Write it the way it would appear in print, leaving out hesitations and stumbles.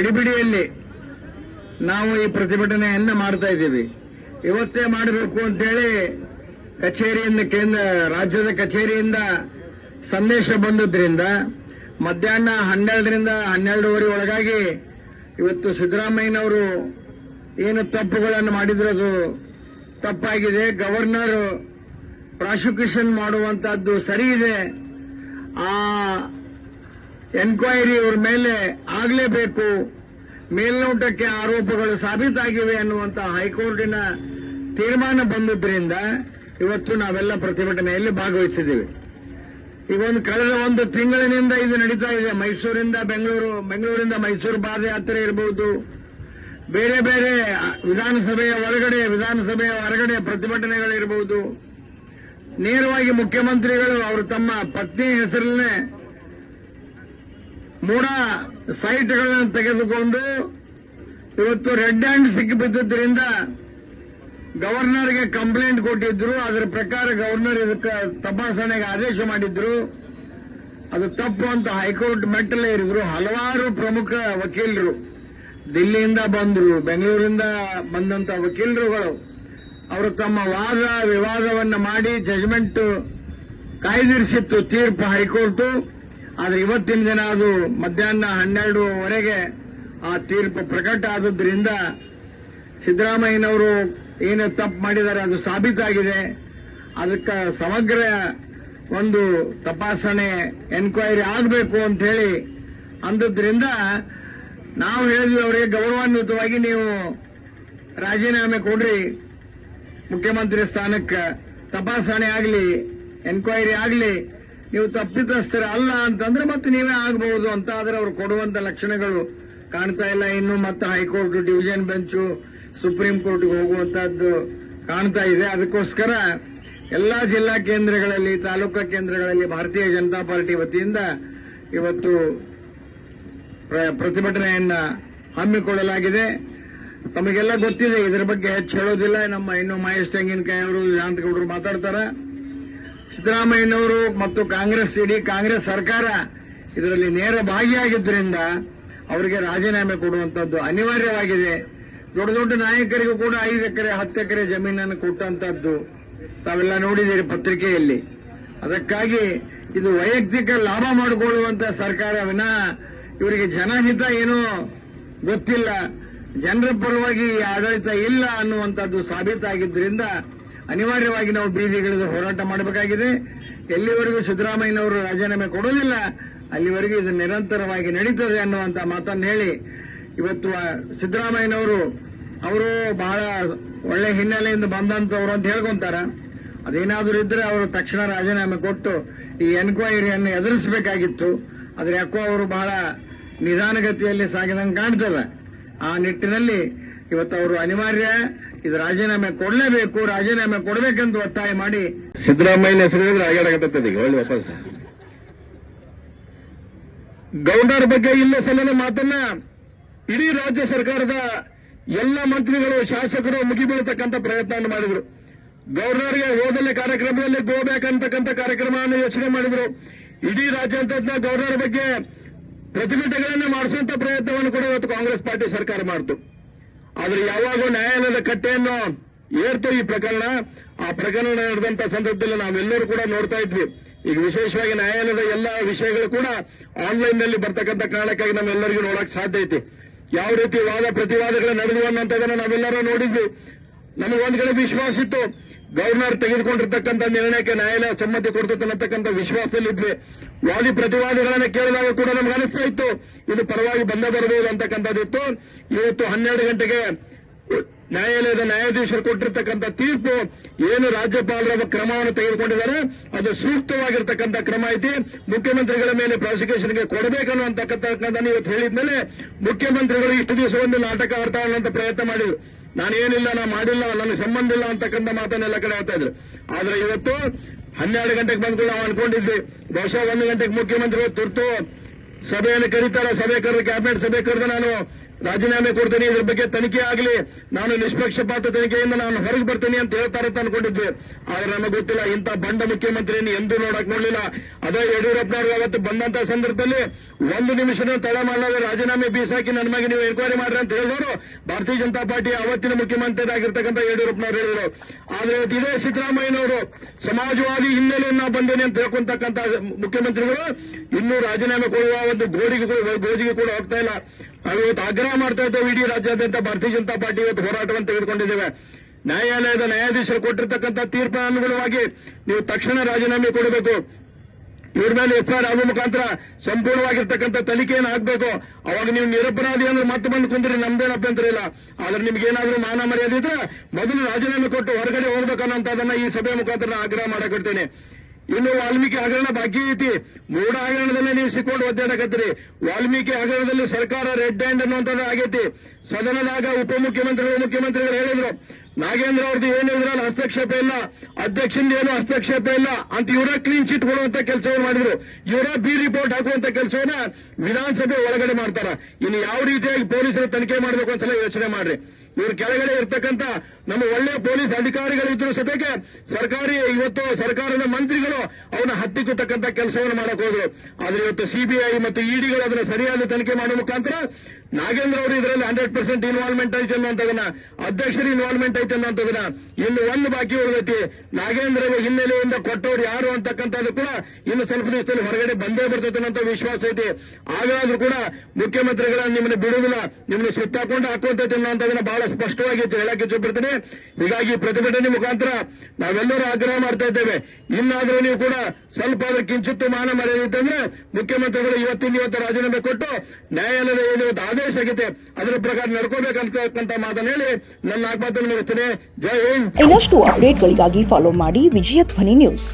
ಗಡಿಬಿಡಿಯಲ್ಲಿ ನಾವು ಈ ಪ್ರತಿಭಟನೆಯನ್ನ ಮಾಡ್ತಾ ಇದ್ದೀವಿ. ಇವತ್ತೇ ಮಾಡಬೇಕು ಅಂತೇಳಿ ಕಚೇರಿಯಿಂದ ರಾಜ್ಯದ ಕಚೇರಿಯಿಂದ ಸಂದೇಶ ಬಂದದ್ರಿಂದ ಮಧ್ಯಾಹ್ನ 12ರಿಂದ 12:30 ಒಳಗಾಗಿ ಇವತ್ತು ಸಿದ್ದರಾಮಯ್ಯನವರು ಏನು ತಪ್ಪುಗಳನ್ನು ಮಾಡಿದ್ರು ಅದು ತಪ್ಪಾಗಿದೆ. ಗವರ್ನರ್ ಪ್ರಾಸಿಕ್ಯೂಷನ್ ಮಾಡುವಂತಹದ್ದು ಸರಿ ಇದೆ. ಆ ಎನ್ಕ್ವೈರಿ ಅವರ ಮೇಲೆ ಆಗಲೇಬೇಕು. ಮೇಲ್ನೋಟಕ್ಕೆ ಆರೋಪಗಳು ಸಾಬೀತಾಗಿವೆ ಅನ್ನುವಂತ ಹೈಕೋರ್ಟಿನ ತೀರ್ಮಾನ ಬಂದದ್ರಿಂದ ಇವತ್ತು ನಾವೆಲ್ಲ ಪ್ರತಿಭಟನೆಯಲ್ಲಿ ಭಾಗವಹಿಸಿದ್ದೀವಿ. ಈಗ ಕಳೆದ ಒಂದು ತಿಂಗಳಿನಿಂದ ಇದು ನಡೀತಾ ಇದೆ. ಮೈಸೂರಿಂದ ಬೆಂಗಳೂರಿಂದ ಮೈಸೂರು ಪಾದಯಾತ್ರೆ ಇರಬಹುದು, ಬೇರೆ ಬೇರೆ ವಿಧಾನಸಭೆಯ ಹೊರಗಡೆ ಪ್ರತಿಭಟನೆಗಳಿರಬಹುದು. ನೇರವಾಗಿ ಮುಖ್ಯಮಂತ್ರಿಗಳು ಅವರು ತಮ್ಮ ಪತ್ನಿ ಹೆಸರಲ್ಲೇ ಮೂಡ ಸೈಟ್ಗಳನ್ನು ತೆಗೆದುಕೊಂಡು ಇವತ್ತು ರೆಡ್ ಹ್ಯಾಂಡ್ ಸಿಕ್ಕಿಬಿದ್ದರಿಂದ ಗವರ್ನರ್ಗೆ ಕಂಪ್ಲೇಂಟ್ ಕೊಟ್ಟಿದ್ರು. ಅದರ ಪ್ರಕಾರ ಗವರ್ನರ್ ಇದಕ್ಕೆ ತಪಾಸಣೆಗೆ ಆದೇಶ ಮಾಡಿದ್ರು. ಅದು ತಪ್ಪು ಅಂತ ಹೈಕೋರ್ಟ್ ಮೆಟ್ಟಲೇ ಇರಿದ್ರು. ಹಲವಾರು ಪ್ರಮುಖ ವಕೀಲರು ದಿಲ್ಲಿಯಿಂದ ಬಂದ್ರು, ಬೆಂಗಳೂರಿಂದ ಬಂದಂತ ವಕೀಲರುಗಳು ಅವರು ತಮ್ಮ ವಾದ ವಿವಾದವನ್ನು ಮಾಡಿ ಜಜ್ಮೆಂಟ್ ಕಾಯ್ದಿರಿಸಿತ್ತು ತೀರ್ಪು ಹೈಕೋರ್ಟ್. ಆದರೆ ಇವತ್ತಿನ ದಿನ ಅದು ಮಧ್ಯಾಹ್ನ 12:00ವರೆಗೆ ಆ ತೀರ್ಪು ಪ್ರಕಟ ಆದದ್ರಿಂದ ಸಿದ್ದರಾಮಯ್ಯನವರು ಏನು ತಪ್ಪು ಮಾಡಿದ್ದಾರೆ ಅದು ಸಾಬೀತಾಗಿದೆ. ಅದಕ್ಕೆ ಸಮಗ್ರ ಒಂದು ತಪಾಸಣೆ ಎನ್ಕ್ವೈರಿ ಆಗಬೇಕು ಅಂತ ಹೇಳಿ ಅಂದದ್ರಿಂದ ನಾವು ಹೇಳಿದ್ವಿ ಅವರಿಗೆ ಗೌರವಾನ್ವಿತವಾಗಿ ನೀವು ರಾಜೀನಾಮೆ ಕೊಡ್ರಿ, ಮುಖ್ಯಮಂತ್ರಿ ಸ್ಥಾನಕ್ಕೆ ತಪಾಸಣೆ ಆಗಲಿ, ಎನ್ಕ್ವೈರಿ ಆಗಲಿ. ನೀವು ತಪ್ಪಿತಸ್ಥರ ಅಲ್ಲ ಅಂತಂದ್ರೆ ಮತ್ತೆ ನೀವೇ ಆಗಬಹುದು ಅಂತ. ಆದ್ರೆ ಅವರು ಕೊಡುವಂತ ಲಕ್ಷಣಗಳು ಕಾಣ್ತಾ ಇಲ್ಲ. ಇನ್ನು ಮತ್ತೆ ಹೈಕೋರ್ಟ್, ಡಿವಿಷನ್ ಬೆಂಚು, ಸುಪ್ರೀಂ ಕೋರ್ಟ್ಗೆ ಹೋಗುವಂತಹದ್ದು ಕಾಣ್ತಾ ಇದೆ. ಅದಕ್ಕೋಸ್ಕರ ಎಲ್ಲಾ ಜಿಲ್ಲಾ ಕೇಂದ್ರಗಳಲ್ಲಿ, ತಾಲೂಕಾ ಕೇಂದ್ರಗಳಲ್ಲಿ ಭಾರತೀಯ ಜನತಾ ಪಾರ್ಟಿ ವತಿಯಿಂದ ಇವತ್ತು ಪ್ರತಿಭಟನೆಯನ್ನ ಹಮ್ಮಿಕೊಳ್ಳಲಾಗಿದೆ. ತಮಗೆಲ್ಲ ಗೊತ್ತಿದೆ, ಇದರ ಬಗ್ಗೆ ಹೆಚ್ಚು ಹೇಳೋದಿಲ್ಲ. ಇನ್ನು ಮಹೇಶ್ ತೆಂಗಿನಕಾಯಿ ಅವರು, ಶಾಂತಗೌಡರು ಮಾತಾಡ್ತಾರೆ. ಸಿದ್ದರಾಮಯ್ಯನವರು ಮತ್ತು ಇಡೀ ಕಾಂಗ್ರೆಸ್ ಸರ್ಕಾರ ಇದರಲ್ಲಿ ನೇರ ಭಾಗಿಯಾಗಿದ್ದರಿಂದ ಅವರಿಗೆ ರಾಜೀನಾಮೆ ಕೊಡುವಂತದ್ದು ಅನಿವಾರ್ಯವಾಗಿದೆ. ದೊಡ್ಡ ದೊಡ್ಡ ನಾಯಕರಿಗೂ ಕೂಡ 5 ಎಕರೆ 10 ಎಕರೆ ಜಮೀನನ್ನು ಕೊಟ್ಟಂತದ್ದು ತಾವೆಲ್ಲ ನೋಡಿದ್ದೀರಿ ಪತ್ರಿಕೆಯಲ್ಲಿ. ಅದಕ್ಕಾಗಿ ಇದು ವೈಯಕ್ತಿಕ ಲಾಭ ಮಾಡಿಕೊಳ್ಳುವಂತ ಸರ್ಕಾರ ವಿನಃ ಇವರಿಗೆ ಜನಹಿತ ಏನೋ ಗೊತ್ತಿಲ್ಲ, ಜನರ ಪರವಾಗಿ ಆಡಳಿತ ಇಲ್ಲ ಅನ್ನುವಂಥದ್ದು ಸಾಬೀತಾಗಿದ್ದರಿಂದ ಅನಿವಾರ್ಯವಾಗಿ ನಾವು ಬೀದಿಗಿಳಿದು ಹೋರಾಟ ಮಾಡಬೇಕಾಗಿದೆ. ಎಲ್ಲಿವರೆಗೂ ಸಿದ್ದರಾಮಯ್ಯನವರು ರಾಜೀನಾಮೆ ಕೊಡೋದಿಲ್ಲ ಅಲ್ಲಿವರೆಗೂ ಇದು ನಿರಂತರವಾಗಿ ನಡೀತದೆ ಅನ್ನುವಂತ ಮಾತನ್ನು ಹೇಳಿ, ಇವತ್ತು ಸಿದ್ದರಾಮಯ್ಯನವರು ಅವರು ಬಹಳ ಒಳ್ಳೆ ಹಿನ್ನೆಲೆಯಿಂದ ಬಂದಂತವರು ಅಂತ ಹೇಳ್ಕೊಂತಾರ. ಅದೇನಾದ್ರೂ ಇದ್ರೆ ಅವರು ತಕ್ಷಣ ರಾಜೀನಾಮೆ ಕೊಟ್ಟು ಈ ಎನ್ಕ್ವೈರಿಯನ್ನು ಎದುರಿಸಬೇಕಾಗಿತ್ತು. ಆದ್ರೆ ಯಾಕೋ ಅವರು ಬಹಳ ನಿಧಾನಗತಿಯಲ್ಲಿ ಸಾಗಿದಂಗೆ ಕಾಣ್ತದೆ. ಆ ನಿಟ್ಟಿನಲ್ಲಿ ಇವತ್ತು ಅವರು ಅನಿವಾರ್ಯ ಇದು ರಾಜೀನಾಮೆ ಕೊಡಲೇಬೇಕು, ರಾಜೀನಾಮೆ ಕೊಡಬೇಕೆಂದು ಒತ್ತಾಯ ಮಾಡಿ ಸಿದ್ದರಾಮಯ್ಯನ ಹೆಸರು ಆಗಾಡಕತ್ತದ ಈಗ ಒಳ್ಳೆ ವಾಪಸ್ ಗೌರ್ನರ್ ಬಗ್ಗೆ ಇಲ್ಲ ಸಲ್ಲದ ಮಾತನ್ನ ಇಡೀ ರಾಜ್ಯ ಸರ್ಕಾರದ ಎಲ್ಲ ಮಂತ್ರಿಗಳು, ಶಾಸಕರು ಮುಗಿಬೀಳತಕ್ಕಂಥ ಪ್ರಯತ್ನ ಮಾಡಿದ್ರು. ಗವರ್ನರ್ಗೆ ಹೋದಲ್ಲೇ ಕಾರ್ಯಕ್ರಮದಲ್ಲಿ ಗೋಬೇಕಂತಕ್ಕಂಥ ಕಾರ್ಯಕ್ರಮವನ್ನು ಯೋಚನೆ ಮಾಡಿದ್ರು. ಇಡೀ ರಾಜ್ಯಾದ್ಯಂತ ಗವರ್ನರ್ ಬಗ್ಗೆ ಪ್ರತಿಭಟನೆಗಳನ್ನು ಮಾಡಿಸುವಂತ ಪ್ರಯತ್ನವನ್ನು ಕೂಡ ಇವತ್ತು ಕಾಂಗ್ರೆಸ್ ಪಾರ್ಟಿ ಸರ್ಕಾರ ಮಾಡಿತು. ಆದ್ರೆ ಯಾವಾಗೂ ನ್ಯಾಯಾಲಯದ ಕಟ್ಟೆಯನ್ನು ಏರ್ತು ಈ ಪ್ರಕರಣ. ಆ ಪ್ರಕರಣ ನಡೆದಂತ ಸಂದರ್ಭದಲ್ಲಿ ನಾವೆಲ್ಲರೂ ಕೂಡ ನೋಡ್ತಾ ಇದ್ವಿ. ಈಗ ವಿಶೇಷವಾಗಿ ನ್ಯಾಯಾಲಯದ ಎಲ್ಲ ವಿಷಯಗಳು ಕೂಡ ಆನ್ಲೈನ್ ನಲ್ಲಿ ಬರ್ತಕ್ಕಂಥ ಕಾರಣಕ್ಕಾಗಿ ನಾವೆಲ್ಲರಿಗೂ ನೋಡಕ್ ಸಾಧ್ಯ ಐತಿ. ಯಾವ ರೀತಿ ವಾದ ಪ್ರತಿವಾದಗಳು ನಡೆದು ಅನ್ನೋದನ್ನ ನಾವೆಲ್ಲರೂ ನೋಡಿದ್ವಿ. ನಮಗೊಂದು ಕಡೆ ವಿಶ್ವಾಸ ಇತ್ತು, ಗವರ್ನರ್ ತೆಗೆದುಕೊಂಡಿರ್ತಕ್ಕಂಥ ನಿರ್ಣಯಕ್ಕೆ ನ್ಯಾಯಾಲಯ ಸಮ್ಮತಿ ಕೊಡ್ತದೆ ಅನ್ನತಕ್ಕಂಥ ವಿಶ್ವಾಸದಲ್ಲಿದ್ವಿ. ವಾದಿ ಪ್ರತಿವಾದಿಗಳನ್ನ ಕೇಳಿದಾಗ ಕೂಡ ನಮ್ಗೆ ಅನಿಸ್ತಾ ಇತ್ತು ಇದು ಪರವಾಗಿ ಬಂದ ಬರಬಹುದು ಅಂತಕ್ಕಂಥದ್ದಿತ್ತು. ಇವತ್ತು 12 ಗಂಟೆಗೆ ನ್ಯಾಯಾಲಯದ ನ್ಯಾಯಾಧೀಶರು ಕೊಟ್ಟಿರ್ತಕ್ಕಂಥ ತೀರ್ಪು ಏನು ರಾಜ್ಯಪಾಲರ ಕ್ರಮವನ್ನು ತೆಗೆದುಕೊಂಡಿದ್ದಾರೆ ಅದು ಸೂಕ್ತವಾಗಿರ್ತಕ್ಕಂಥ ಕ್ರಮ ಐತಿ. ಮುಖ್ಯಮಂತ್ರಿಗಳ ಮೇಲೆ ಪ್ರಾಸಿಕ್ಯೂಷನ್ಗೆ ಕೊಡಬೇಕನ್ನುವಂತಕ್ಕಂಥದ್ದನ್ನು ಇವತ್ತು ಹೇಳಿದ್ಮೇಲೆ ಮುಖ್ಯಮಂತ್ರಿಗಳು ಇಷ್ಟು ದಿವಸ ಒಂದು ನಾಟಕ ಆಡ್ತಾ ಅನ್ನುವಂಥ ಪ್ರಯತ್ನ ಮಾಡಿದ್ರು. ನಾನೇನಿಲ್ಲ, ನಾ ಮಾಡಿಲ್ಲ, ನನಗೆ ಸಂಬಂಧ ಇಲ್ಲ ಅಂತಕ್ಕಂಥ ಮಾತನ್ನೆಲ್ಲ ಕಡೆ ಹೇಳ್ತಾ ಇದ್ರು. ಆದ್ರೆ ಇವತ್ತು 12 ಗಂಟೆಗೆ ಬಂದು ನಾವು ಅನ್ಕೊಂಡಿದ್ವಿ ಬಹುಶಃ 1 ಗಂಟೆಗೆ ಮುಖ್ಯಮಂತ್ರಿಗಳು ತುರ್ತು ಸಭೆಯನ್ನು ಕರೀತಾರೆ, ಸಭೆ ಕರೆದು ಕ್ಯಾಬಿನೆಟ್ ಸಭೆ ಕರೆದು ನಾನು ರಾಜೀನಾಮೆ ಕೊಡ್ತೀನಿ, ಇದ್ರ ಬಗ್ಗೆ ತನಿಖೆ ಆಗಲಿ, ನಾನು ನಿಷ್ಪಕ್ಷಪಾತ ತನಿಖೆಯಿಂದ ನಾನು ಹೊರಗೆ ಬರ್ತೀನಿ ಅಂತ ಹೇಳ್ತಾರೆ ಅಂತ ಅನ್ಕೊಂಡಿದ್ವಿ. ಆದ್ರೆ ನಮಗೆ ಗೊತ್ತಿಲ್ಲ, ಇಂಥ ಬಂಡ ಮುಖ್ಯಮಂತ್ರಿಯನ್ನು ಎಂದೂ ನೋಡಕ್ ನೋಡ್ಲಿಲ್ಲ. ಅದೇ ಯಡಿಯೂರಪ್ಪನವ್ರು ಅವತ್ತು ಬಂದಂತ ಸಂದರ್ಭದಲ್ಲಿ ಒಂದು ನಿಮಿಷನೂ ತಡ ಮಾಡಲಾಗ ರಾಜೀನಾಮೆ ಬೀಸಾಕಿ ನನ್ನ ಬಗ್ಗೆ ನೀವು ಎನ್ಕ್ವೈರಿ ಮಾಡ್ರಿ ಅಂತ ಹೇಳಿದವರು ಭಾರತೀಯ ಜನತಾ ಪಾರ್ಟಿ ಅವತ್ತಿನ ಮುಖ್ಯಮಂತ್ರಿ ಆಗಿರ್ತಕ್ಕಂಥ ಯಡಿಯೂರಪ್ಪನವ್ರು ಹೇಳಿದರು. ಆದ್ರೆ ಇದೇ ಸಿದ್ದರಾಮಯ್ಯನವರು ಸಮಾಜವಾದಿ ಹಿನ್ನೆಲೆಯನ್ನ ಬಂದೇನೆ ಅಂತ ಹೇಳ್ಕೊಂತಕ್ಕಂಥ ಮುಖ್ಯಮಂತ್ರಿಗಳು ಇನ್ನೂ ರಾಜೀನಾಮೆ ಕೊಡುವ ಒಂದು ಗೋಜಿಗೆ ಕೂಡ ಹೋಗ್ತಾ ಇಲ್ಲ. ನಾವು ಇವತ್ತು ಆಗ್ರಹ ಮಾಡ್ತಾ ಇದ್ದೇವೆ. ಇಡೀ ರಾಜ್ಯಾದ್ಯಂತ ಭಾರತೀಯ ಜನತಾ ಪಾರ್ಟಿ ಇವತ್ತು ಹೋರಾಟವನ್ನು ತೆಗೆದುಕೊಂಡಿದ್ದೇವೆ. ನ್ಯಾಯಾಲಯದ ನ್ಯಾಯಾಧೀಶರು ಕೊಟ್ಟಿರ್ತಕ್ಕಂಥ ತೀರ್ಪಿನ ಅನುಗುಣವಾಗಿ ನೀವು ತಕ್ಷಣ ರಾಜೀನಾಮೆ ಕೊಡಬೇಕು. ಇವ್ರ ಮೇಲೆ ಎಫ್ಐಆರ್ ಆಗುವ ಮುಖಾಂತರ ಸಂಪೂರ್ಣವಾಗಿರ್ತಕ್ಕಂಥ ತನಿಖೆಯನ್ನು ಹಾಕಬೇಕು. ಅವಾಗ ನೀವು ನಿರಪರಾಧಿ ಅಂದ್ರೆ ಮತ್ತೆ ಬಂದು ಕುಂದ್ರಿ ನಮ್ದೇನು ಅಭ್ಯಂತರ ಇಲ್ಲ. ಆದ್ರೆ ನಿಮ್ಗೇನಾದ್ರೂ ಮಾನ ಮರ್ಯಾದೆ ಇದ್ರೆ ಮೊದಲು ರಾಜೀನಾಮೆ ಕೊಟ್ಟು ಹೊರಗಡೆ ಹೋಗ್ಬೇಕನ್ನೋಂಥದ್ದನ್ನ ಈ ಸಭೆಯ ಮುಖಾಂತರ ಆಗ್ರಹ ಮಾಡಕರ್ತೇನೆ. ಇನ್ನು ವಾಲ್ಮೀಕಿ ಹಗರಣ ಬಾಕಿ ಐತಿ. ಮೂಡ ಹಗರಣದಲ್ಲೇ ನೀವು ಸಿಕ್ಕೊಂಡು ಒದ್ದಾಡಕತ್ತೀರಿ. ವಾಲ್ಮೀಕಿ ಹಗರಣದಲ್ಲಿ ಸರ್ಕಾರ ರೆಡ್ ಹ್ಯಾಂಡ್ ಅನ್ನುವಂಥದ್ದು ಆಗೈತಿ. ಸದನದಾಗ ಉಪಮುಖ್ಯಮಂತ್ರಿಗಳು ಮುಖ್ಯಮಂತ್ರಿಗಳು ಹೇಳಿದ್ರು, ನಾಗೇಂದ್ರ ಅವ್ರದ್ದು ಏನು ಇದ್ರಲ್ಲಿ ಹಸ್ತಕ್ಷೇಪ ಇಲ್ಲ, ಅಧ್ಯಕ್ಷಂದ ಏನು ಹಸ್ತಕ್ಷೇಪ ಇಲ್ಲ ಅಂತ ಇವರ ಕ್ಲೀನ್ ಚಿಟ್ ಕೊಡುವಂತ ಕೆಲಸವನ್ನು ಮಾಡಿದ್ರು. ಇವರ ಬಿ ರಿಪೋರ್ಟ್ ಹಾಕುವಂತ ಕೆಲಸವನ್ನ ವಿಧಾನಸಭೆ ಒಳಗಡೆ ಮಾಡ್ತಾರ. ಇನ್ನು ಯಾವ ರೀತಿಯಾಗಿ ಪೊಲೀಸರು ತನಿಖೆ ಮಾಡಬೇಕು ಒಂದ್ಸಲ ಯೋಚನೆ ಮಾಡ್ರಿ. ಇವ್ರ ಕೆಳಗಡೆ ಇರ್ತಕ್ಕಂಥ ನಮ್ಮ ಒಳ್ಳೆಯ ಪೊಲೀಸ್ ಅಧಿಕಾರಿಗಳಿದ್ರು ಸದ್ಯಕ್ಕೆ ಇವತ್ತು ಸರ್ಕಾರದ ಮಂತ್ರಿಗಳು ಅವನ ಹತ್ತಿಕ್ಕತಕ್ಕಂಥ ಕೆಲಸವನ್ನು ಮಾಡಕ್ ಹೋದ್ರು. ಆದ್ರೆ ಇವತ್ತು ಸಿಬಿಐ ಮತ್ತು ಇಡಿಗಳು ಅದನ್ನ ಸರಿಯಾದ ತನಿಖೆ ಮಾಡುವ ಮುಖಾಂತರ ನಾಗೇಂದ್ರ ಅವರು ಇದರಲ್ಲಿ 100% ಇನ್ವಾಲ್ವ್ಮೆಂಟ್ ಐತೆ ಅನ್ನೋಂಥದನ್ನ, ಅಧ್ಯಕ್ಷರ ಇನ್ವಾಲ್ವ್ಮೆಂಟ್ ಐತೆ ಅನ್ನೋಂಥದನ್ನ ಇನ್ನು ಒಂದು ಬಾಕಿ ಉಳಿದೈತಿ. ನಾಗೇಂದ್ರ ಹಿನ್ನೆಲೆಯಿಂದ ಕೊಟ್ಟವ್ರು ಯಾರು ಅಂತಕ್ಕಂಥದ್ದು ಕೂಡ ಇನ್ನು ಸ್ವಲ್ಪ ದಿವಸದಲ್ಲಿ ಹೊರಗಡೆ ಬಂದೇ ಬರ್ತೈತೆ ಅನ್ನೋ ವಿಶ್ವಾಸ ಐತಿ. ಹಾಗಾದ್ರೂ ಕೂಡ ಮುಖ್ಯಮಂತ್ರಿಗಳ ನಿಮ್ಮನ್ನ ಬಿಡುವುದಿಲ್ಲ, ನಿಮ್ಮನ್ನ ಸುತ್ತಾಕೊಂಡು ಹಾಕುವಂತೈತೆ ಅನ್ನೋಂಥದನ್ನ ಬಹಳ ಸ್ಪಷ್ಟವಾಗಿ ಹೇಳಕ್ಕೆ ಇಷ್ಟಪಡ್ತೀನಿ. ಹೀಗಾಗಿ ಪ್ರತಿಭಟನೆ ಮುಖಾಂತರ ನಾವೆಲ್ಲರೂ ಆಗ್ರಹ ಮಾಡ್ತಾ ಇದ್ದೇವೆ. ಇನ್ನಾದ್ರೂ ನೀವು ಕೂಡ ಸ್ವಲ್ಪ ಅದ್ರ ಕಿಂಚಿತ್ತು ಮಾನ ಮರ್ಯಾದೆ ಇತ್ತಂದ್ರೆ ಮುಖ್ಯಮಂತ್ರಿಗಳು ಇವತ್ತು ರಾಜೀನಾಮೆ ಕೊಟ್ಟು ನ್ಯಾಯಾಲಯದ ಏನು ಆದೇಶ ಆಗಿದೆ ಅದರ ಪ್ರಕಾರ ನಡ್ಕೋಬೇಕಂತ ಮಾತನ್ನು ಹೇಳಿ ನನ್ನ 4 ಮಾತನ್ನು ಮುಗಿಸ್ತೇನೆ. ಜೈ ಹಿಂದ್. ಇನ್ನಷ್ಟು ಅಪ್ಡೇಟ್ಗಳಿಗಾಗಿ ಫಾಲೋ ಮಾಡಿ ವಿಜಯ ಧ್ವನಿ ನ್ಯೂಸ್.